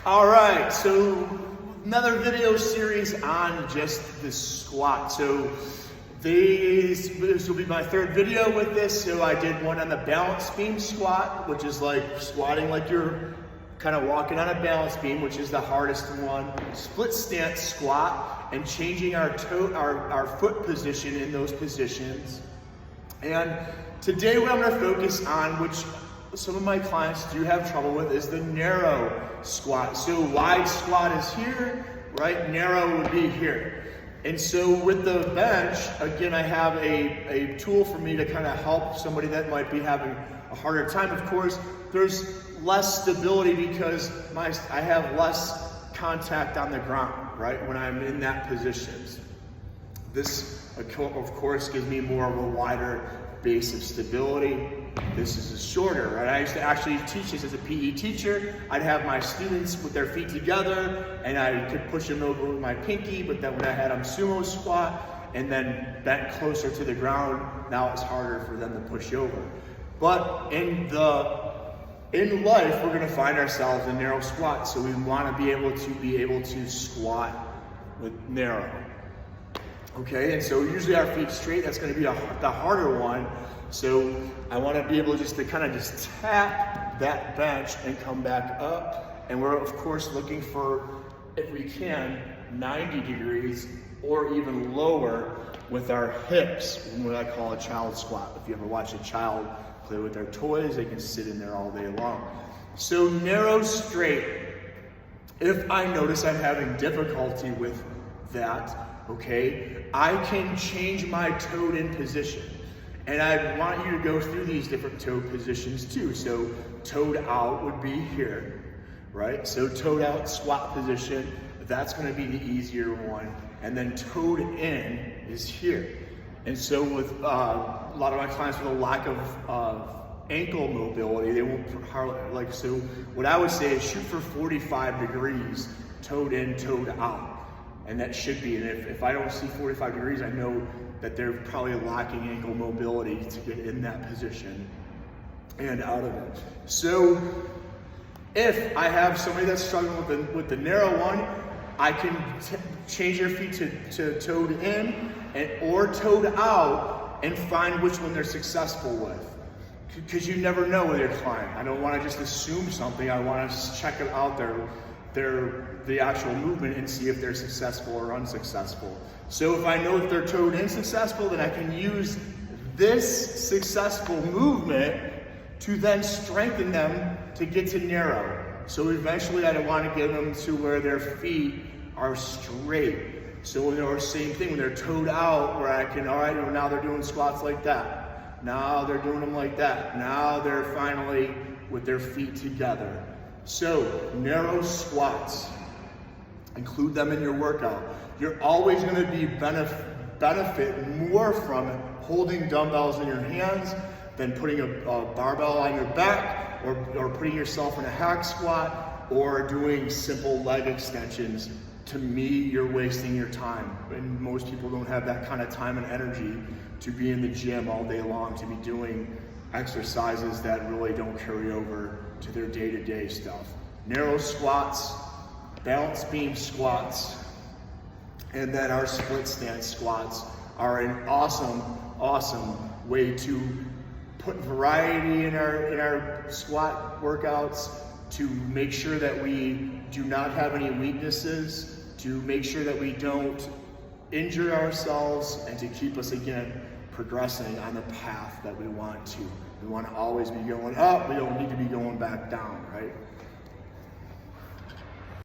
All right, so another video series on just the squat. So this will be my third video with this. So I did one on the balance beam squat, which is like squatting like you're kind of walking on a balance beam, which is the hardest one. Split stance squat and changing our foot position in those positions. And today what I'm going to focus on, which some of my clients do have trouble with, is the narrow squat. So wide squat is here, right? Narrow would be here. And so with the bench, again, I have a tool for me to kind of help somebody that might be having a harder time. Of course, there's less stability because I have less contact on the ground, right? When I'm in that position. This, of course, gives me more of a wider base of stability. This is shorter, right? I used to actually teach this as a PE teacher. I'd have my students with their feet together and I could push them over with my pinky, but then when I had them sumo squat and then bent closer to the ground, now it's harder for them to push over. But in life, we're gonna find ourselves in narrow squats, so we wanna be able to squat with narrow. Okay, and so usually our feet straight, that's gonna be the harder one. So I wanna be able just to kind of just tap that bench and come back up. And we're of course looking for, if we can, 90 degrees or even lower with our hips, what I call a child squat. If you ever watch a child play with their toys, they can sit in there all day long. So narrow straight, if I notice I'm having difficulty with that, okay, I can change my toed in position. And I want you to go through these different toe positions too. So toed out would be here, right? So toed out squat position, that's gonna be the easier one. And then toed in is here. And so with a lot of my clients with a lack of ankle mobility, they won't hardly, so what I would say is shoot for 45 degrees, toed in, toed out. And that should be, and if I don't see 45 degrees, I know that they're probably lacking ankle mobility to get in that position and out of it. So if I have somebody that's struggling with the narrow one, I can change their feet to toed in or toed out and find which one they're successful with. Because you never know with your client. I don't want to just assume something. I want to check it out the actual movement and see if they're successful or unsuccessful. So if I know if they're toed in successful, then I can use this successful movement to then strengthen them to get to narrow. So eventually I want to get them to where their feet are straight. So when they're same thing, when they're toed out, where I can, all right, now they're doing squats like that. Now they're doing them like that. Now they're finally with their feet together. So narrow squats, include them in your workout. You're always going to be benefit more from holding dumbbells in your hands than putting a barbell on your back or putting yourself in a hack squat or doing simple leg extensions. To me, you're wasting your time. And most people don't have that kind of time and energy to be in the gym all day long, to be doing exercises that really don't carry over to their day-to-day stuff. Narrow squats, balance beam squats, and then our split stance squats are an awesome way to put variety in our squat workouts, to make sure that we do not have any weaknesses, to make sure that we don't injure ourselves, and to keep us, again, progressing on the path that we want to. We want to always be going up, we don't need to be going back down, right?